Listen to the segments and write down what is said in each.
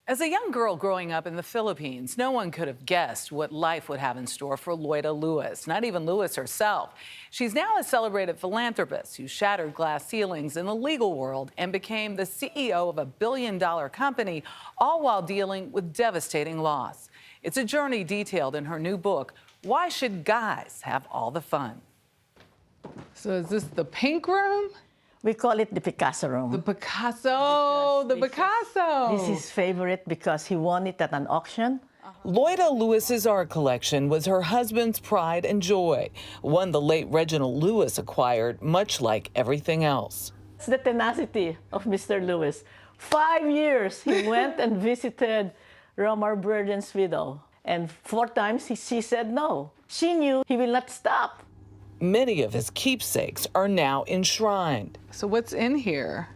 As a young girl growing up in the Philippines, no one could have guessed what life would have in store for Loida Lewis, not even Lewis herself. She's now a celebrated philanthropist who shattered glass ceilings in the legal world and became the CEO of a billion-dollar company, all while dealing with devastating loss. It's a journey detailed in her new book, Why Should Guys Have All the Fun? So is this the pink room? We call it the Picasso room. The Picasso, This is his favorite because he won it at an auction. Loida Lewis's art collection was her husband's pride and joy, one the late Reginald Lewis acquired, much like everything else. It's the tenacity of Mr. Lewis. 5 years he went and visited Romar Burden's widow, and 4 times she said no. She knew he will not stop. Many of his keepsakes are now enshrined. So what's in here?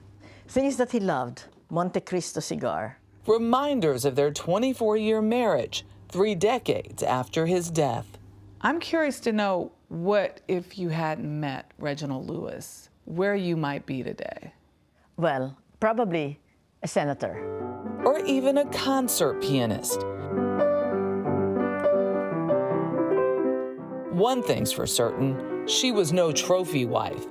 Things that he loved. Monte Cristo cigar. Reminders of their 24-year marriage, 3 decades after his death. I'm curious to know what if you hadn't met Reginald Lewis, where you might be today. Well, probably a senator. Or even a concert pianist. One thing's for certain, she was no trophy wife,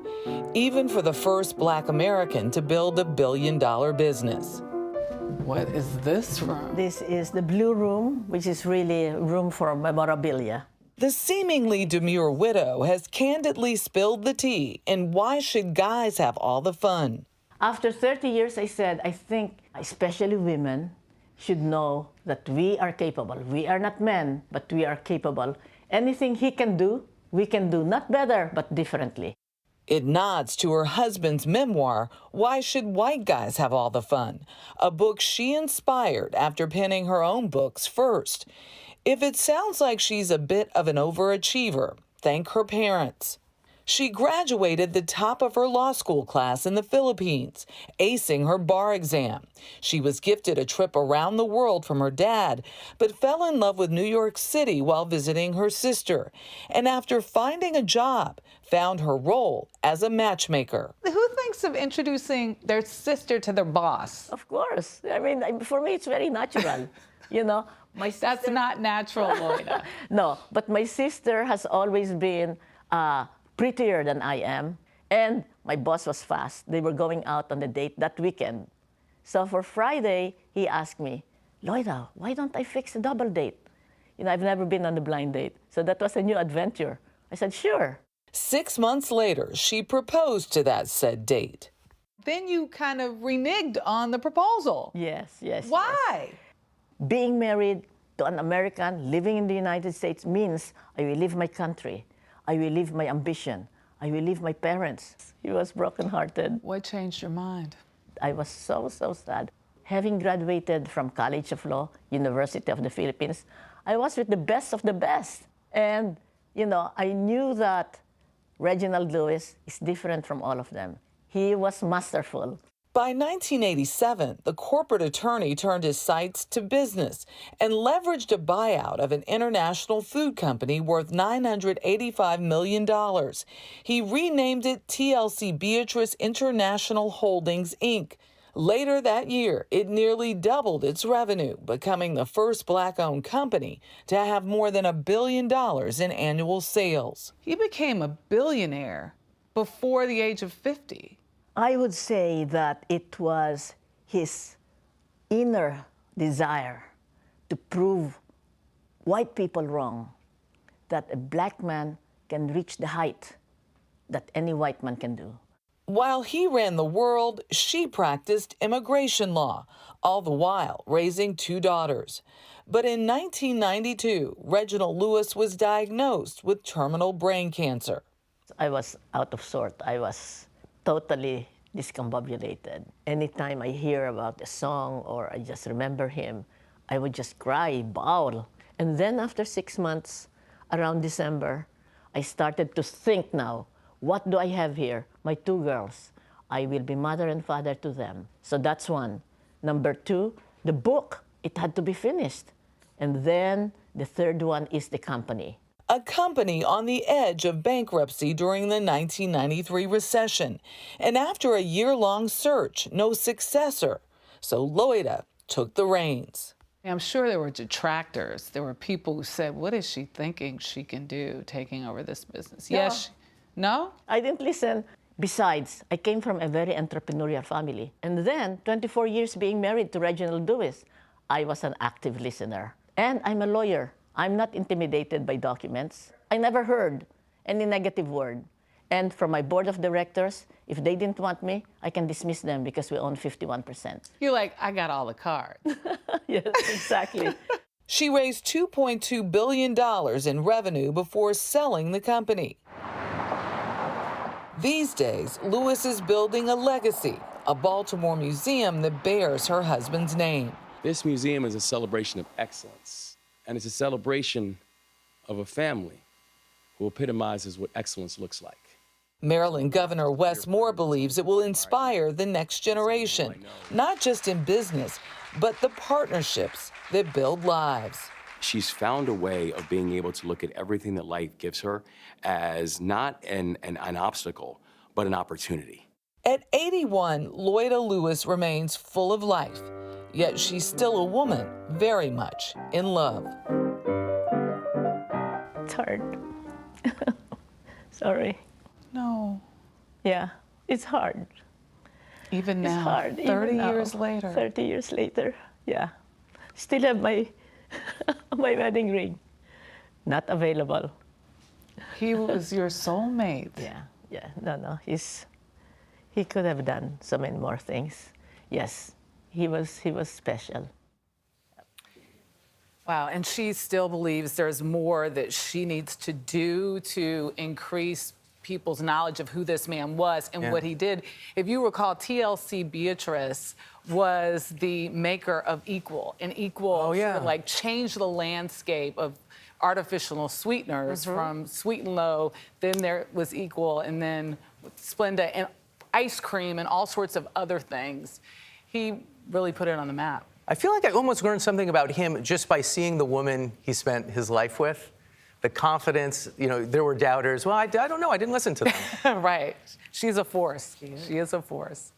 even for the first Black American to build a billion-dollar business. What is this room? This is the blue room, which is really a room for memorabilia. The seemingly demure widow has candidly spilled the tea in why should guys have all the fun. After 30 years, I said, I think especially women should know that we are capable. We are not men, but we are capable. Anything he can do, we can do, not better, but differently. It nods to her husband's memoir, Why Should White Guys Have All the Fun?, a book she inspired after penning her own books first. If it sounds like she's a bit of an overachiever, thank her parents. She graduated the top of her law school class in the Philippines, acing her bar exam. She was gifted a trip around the world from her dad, but fell in love with New York City while visiting her sister. And after finding a job, found her role as a matchmaker. Who thinks of introducing their sister to their boss? Of course. I mean, for me, it's very natural. You know, my sister... That's not natural, Loida. No, but my sister has always been prettier than I am. And my boss was fast. They were going out on a date that weekend. So for Friday, he asked me, Loida, why don't I fix a double date? You know, I've never been on a blind date. So that was a new adventure. I said, sure. 6 months later, she proposed to that said date. Then you kind of reneged on the proposal. Yes, yes. Why? Yes. Being married to an American living in the United States means I will leave my country. I will leave my ambition. I will leave my parents. He was brokenhearted. What changed your mind? I was so sad. Having graduated from College of Law, University of the Philippines, I was with the best of the best. And, you know, I knew that Reginald Lewis is different from all of them. He was masterful. By 1987, the corporate attorney turned his sights to business and leveraged a buyout of an international food company worth $985 million. He renamed it TLC Beatrice International Holdings, Inc. Later that year, it nearly doubled its revenue, becoming the first Black-owned company to have more than $1 billion in annual sales. He became a billionaire before the age of 50. I would say that it was his inner desire to prove white people wrong, that a Black man can reach the height that any white man can do. While he ran the world, she practiced immigration law, all the while raising 2 daughters. But in 1992, Reginald Lewis was diagnosed with terminal brain cancer. I was out of sort. I was totally discombobulated. Anytime I hear about a song or I just remember him, I would just cry, bawl. And then after 6 months, around December, I started to think now, what do I have here? My 2 girls. I will be mother and father to them. So that's one. Number 2, the book, it had to be finished. And then the third one is the company. A company on the edge of bankruptcy during the 1993 recession. And after a year-long search, no successor. So Loida took the reins. I'm sure there were detractors. There were people who said, what is she thinking she can do taking over this business? No. Yes. No? I didn't listen. Besides, I came from a very entrepreneurial family. And then, 24 years being married to Reginald Lewis, I was an active listener. And I'm a lawyer. I'm not intimidated by documents. I never heard any negative word. And from my board of directors, if they didn't want me, I can dismiss them because we own 51%. You're like, I got all the cards. Yes, exactly. She raised $2.2 billion in revenue before selling the company. These days, Lewis is building a legacy, a Baltimore museum that bears her husband's name. This museum is a celebration of excellence, and it's a celebration of a family who epitomizes what excellence looks like. Maryland Governor Wes Moore believes it will inspire the next generation, not just in business, but the partnerships that build lives. She's found a way of being able to look at everything that life gives her as not an obstacle, but an opportunity. At 81, Loida Lewis remains full of life, yet she's still a woman very much in love. It's hard. Sorry. No. Yeah, it's hard. Even now, It's hard. 30 even now, years later. 30 years later, yeah. Still have my my wedding ring. Not available. He was your soulmate. Yeah. No. He could have done so many more things. Yes, he was special. Wow, and she still believes there's more that she needs to do to increase people's knowledge of who this man was and what he did. If you recall, TLC Beatrice was the maker of Equal, and Equal sort of like changed the landscape of artificial sweeteners from Sweet and Low, then there was Equal, and then Splenda, and ice cream, and all sorts of other things. He really put it on the map. I feel like I almost learned something about him just by seeing the woman he spent his life with. The confidence, there were doubters. Well, I don't know, I didn't listen to them. Right. She's a force. She is a force.